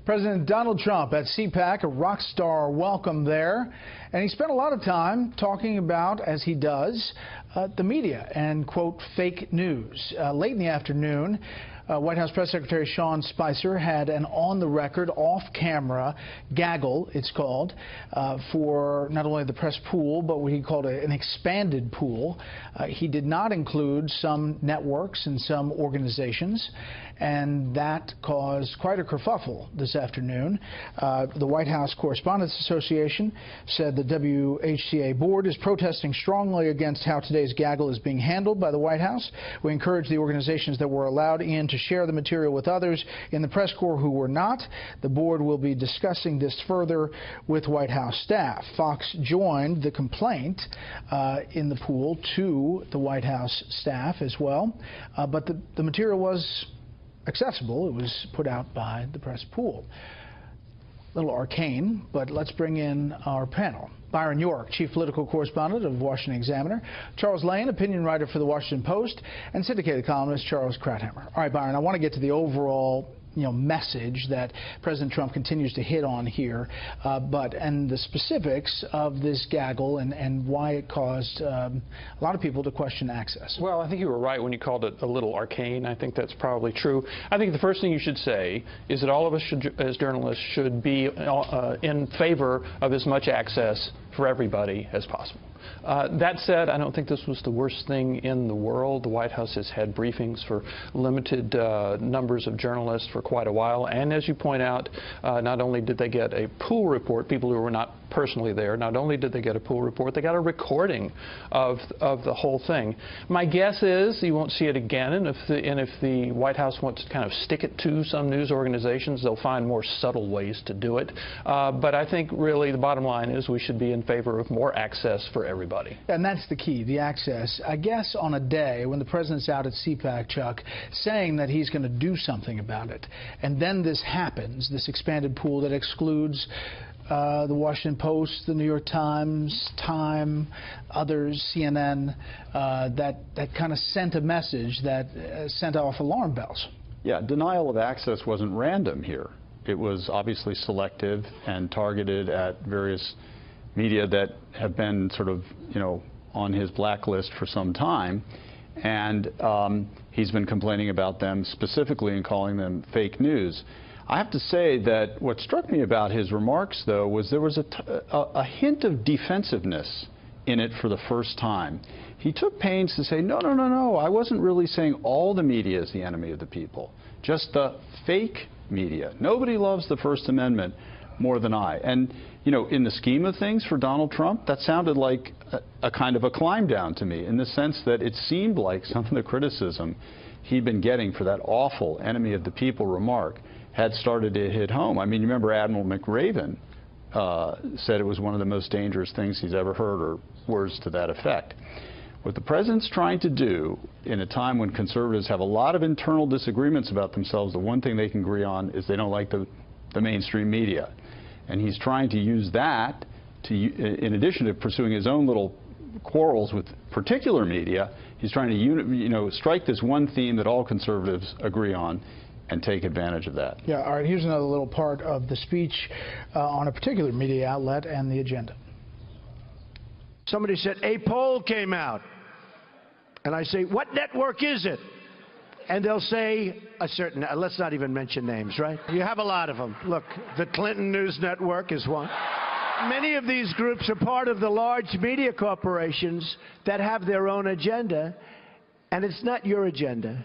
President Donald Trump at CPAC, a rock star welcome there. And he spent a lot of time talking about, as he does, the media and, quote, fake news. Late in the afternoon, White House Press Secretary Sean Spicer had an on-the-record, off-camera gaggle, it's called, for not only the press pool, but what he called an expanded pool. He did not include some networks and some organizations, and that caused quite a kerfuffle this afternoon. The White House Correspondents Association said the WHCA board is protesting strongly against how today's gaggle is being handled by the White House. We encourage the organizations that were allowed in to share the material with others in the press corps who were not. The board will be discussing this further with White House staff. Fox joined the complaint in the pool to the White House staff as well, but the material was accessible. It was put out by the press pool. A little arcane, but let's bring in our panel. Byron York, chief political correspondent of Washington Examiner. Charles Lane, opinion writer for the Washington Post, and syndicated columnist Charles Krauthammer. All right, Byron, I want to get to the overall message that President Trump continues to hit on here, and the specifics of this gaggle and why it caused a lot of people to question access. Well, I think you were right when you called it a little arcane. I think that's probably true. I think the first thing you should say is that all of us as journalists should be in favor of as much access for everybody as possible. That said, I don't think this was the worst thing in the world. The White House has had briefings for limited numbers of journalists for quite a while. And as you point out, not only did they get a pool report, people who were not personally there, not only did they get a pool report, they got a recording of the whole thing. My guess is you won't see it again, and if the White House wants to kind of stick it to some news organizations, they'll find more subtle ways to do it. But I think really the bottom line is we should be in favor of more access for everybody. And that's the key, the access. I guess on a day when the president's out at CPAC, Chuck, saying that he's going to do something about it, and then this happens, this expanded pool that excludes the Washington Post, the New York Times, Time, others, CNN, that kind of sent a message that sent off alarm bells. Yeah, denial of access wasn't random here. It was obviously selective and targeted at various media that have been sort of, on his blacklist for some time. And he's been complaining about them specifically and calling them fake news. I have to say that what struck me about his remarks, though, was there was a hint of defensiveness in it for the first time. He took pains to say, no, I wasn't really saying all the media is the enemy of the people, just the fake media. Nobody loves the First Amendment more than I. And, in the scheme of things for Donald Trump, that sounded like a kind of a climb down to me, in the sense that it seemed like some of the criticism he'd been getting for that awful enemy of the people remark had started to hit home. I mean, you remember Admiral McRaven said it was one of the most dangerous things he's ever heard, or words to that effect. What the president's trying to do in a time when conservatives have a lot of internal disagreements about themselves, the one thing they can agree on is they don't like the mainstream media. And he's trying to use that to, in addition to pursuing his own little quarrels with particular media, he's trying to strike this one theme that all conservatives agree on and take advantage of that. Yeah, all right, here's another little part of the speech on a particular media outlet and the agenda. Somebody said, a poll came out. And I say, what network is it? And they'll say a certain, let's not even mention names, right? You have a lot of them. Look, the Clinton News Network is one. Many of these groups are part of the large media corporations that have their own agenda, and it's not your agenda,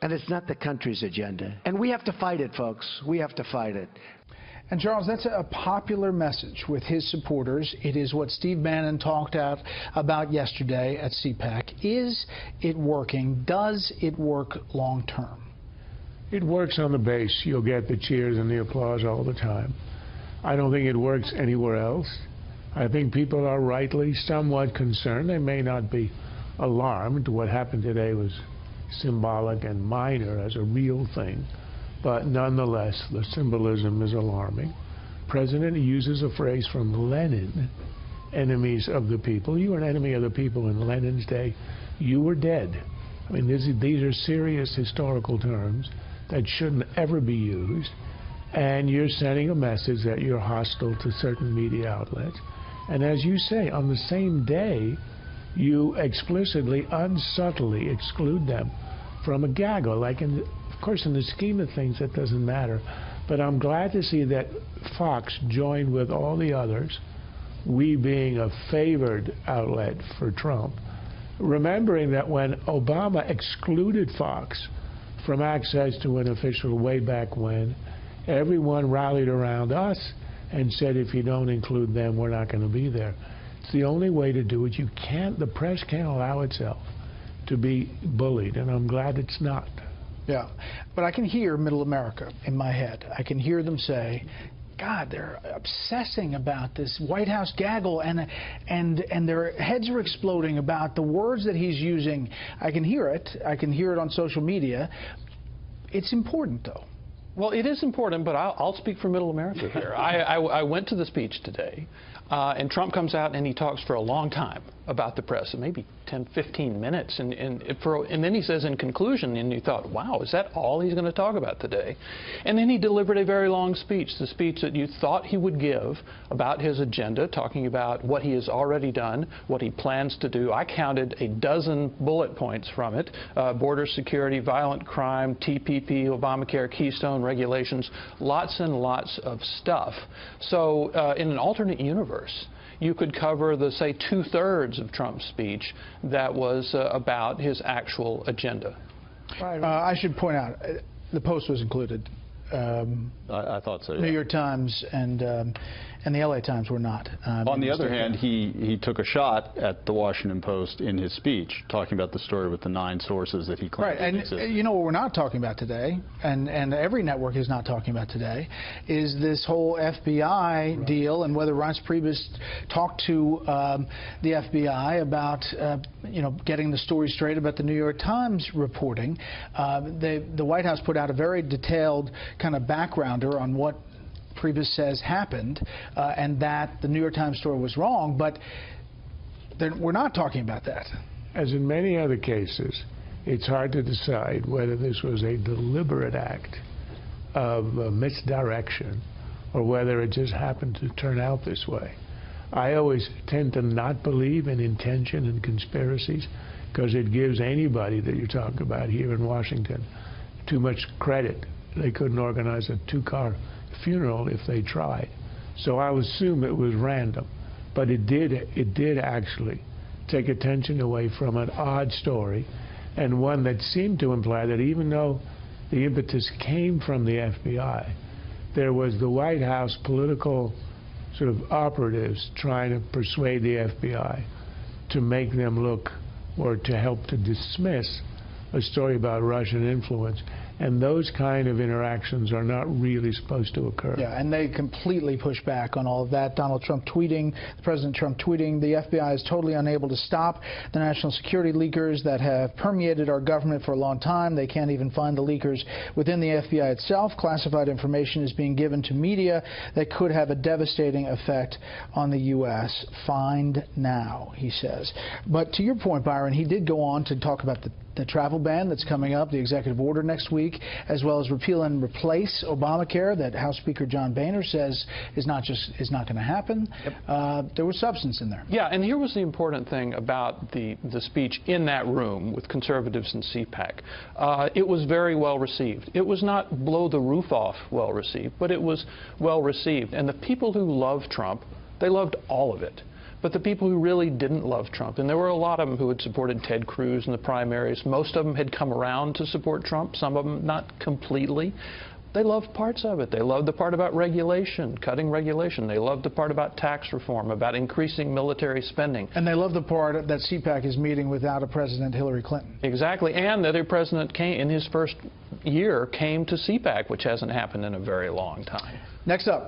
and it's not the country's agenda. And we have to fight it, folks. We have to fight it. And, Charles, that's a popular message with his supporters. It is what Steve Bannon talked about yesterday at CPAC. Is it working? Does it work long term? It works on the base. You'll get the cheers and the applause all the time. I don't think it works anywhere else. I think people are rightly somewhat concerned. They may not be alarmed. What happened today was symbolic and minor as a real thing. But nonetheless, the symbolism is alarming. The president uses a phrase from Lenin, enemies of the people. You were an enemy of the people in Lenin's day. You were dead. I mean, these are serious historical terms that shouldn't ever be used. and you're sending a message that you're hostile to certain media outlets. And as you say, on the same day, you explicitly, unsubtly exclude them from a gaggle. Like, of course, in the scheme of things, that doesn't matter. But I'm glad to see that Fox joined with all the others, we being a favored outlet for Trump, remembering that when Obama excluded Fox from access to an official way back when, everyone rallied around us and said, if you don't include them, we're not going to be there. It's the only way to do it. You can't, the press can't allow itself to be bullied, and I'm glad it's not. Yeah, but I can hear middle America in my head. I can hear them say, God, they're obsessing about this White House gaggle, and their heads are exploding about the words that he's using. I can hear it. I can hear it on social media. It's important, though. Well, it is important, but I'll speak for middle America here. I went to the speech today, and Trump comes out and he talks for a long time about the press, maybe 10, 15 minutes, and then he says in conclusion, and you thought, wow, is that all he's going to talk about today? And then he delivered a very long speech, the speech that you thought he would give about his agenda, talking about what he has already done, what he plans to do. I counted a dozen bullet points from it: border security, violent crime, TPP, Obamacare, Keystone regulations, lots and lots of stuff. So in an alternate universe, you could cover the, say, 2/3 of Trump's speech that was about his actual agenda. I should point out, the Post was included. I thought so, yeah. New York Times and the LA Times were not. On the other hand, he took a shot at the Washington Post in his speech, talking about the story with the 9 sources that he claimed exist. You know what we're not talking about today, and every network is not talking about today, is this whole FBI deal, and whether Reince Priebus talked to the FBI about getting the story straight about the New York Times reporting. The White House put out a very detailed kind of backgrounder on what Priebus says happened, and that the New York Times story was wrong, but we're not talking about that. As in many other cases, it's hard to decide whether this was a deliberate act of misdirection or whether it just happened to turn out this way. I always tend to not believe in intention and conspiracies, because it gives anybody that you're talking about here in Washington too much credit. They couldn't organize a 2-car funeral if they tried. So I'll assume it was random, but it did actually take attention away from an odd story, and one that seemed to imply that even though the impetus came from the FBI, there was the White House political sort of operatives trying to persuade the FBI to make them look, or to help to dismiss a story about Russian influence. And those kind of interactions are not really supposed to occur. Yeah, and they completely push back on all of that. Donald Trump tweeting, President Trump tweeting, the FBI is totally unable to stop the national security leakers that have permeated our government for a long time. They can't even find the leakers within the FBI itself. Classified information is being given to media that could have a devastating effect on the U.S. Find now, he says. But to your point, Byron, he did go on to talk about the travel ban that's coming up, the executive order next week, as well as repeal and replace Obamacare that House Speaker John Boehner says is not going to happen. Yep. There was substance in there. Yeah, and here was the important thing about the speech in that room with conservatives and CPAC. It was very well received. It was not blow the roof off well received, but it was well received. And the people who love Trump, they loved all of it. But the people who really didn't love Trump, and there were a lot of them who had supported Ted Cruz in the primaries, most of them had come around to support Trump, some of them not completely. They loved parts of it. They loved the part about regulation, cutting regulation. They loved the part about tax reform, about increasing military spending. And they love the part that CPAC is meeting without a President Hillary Clinton. Exactly. And the other president came, in his first year, came to CPAC, which hasn't happened in a very long time. Next up.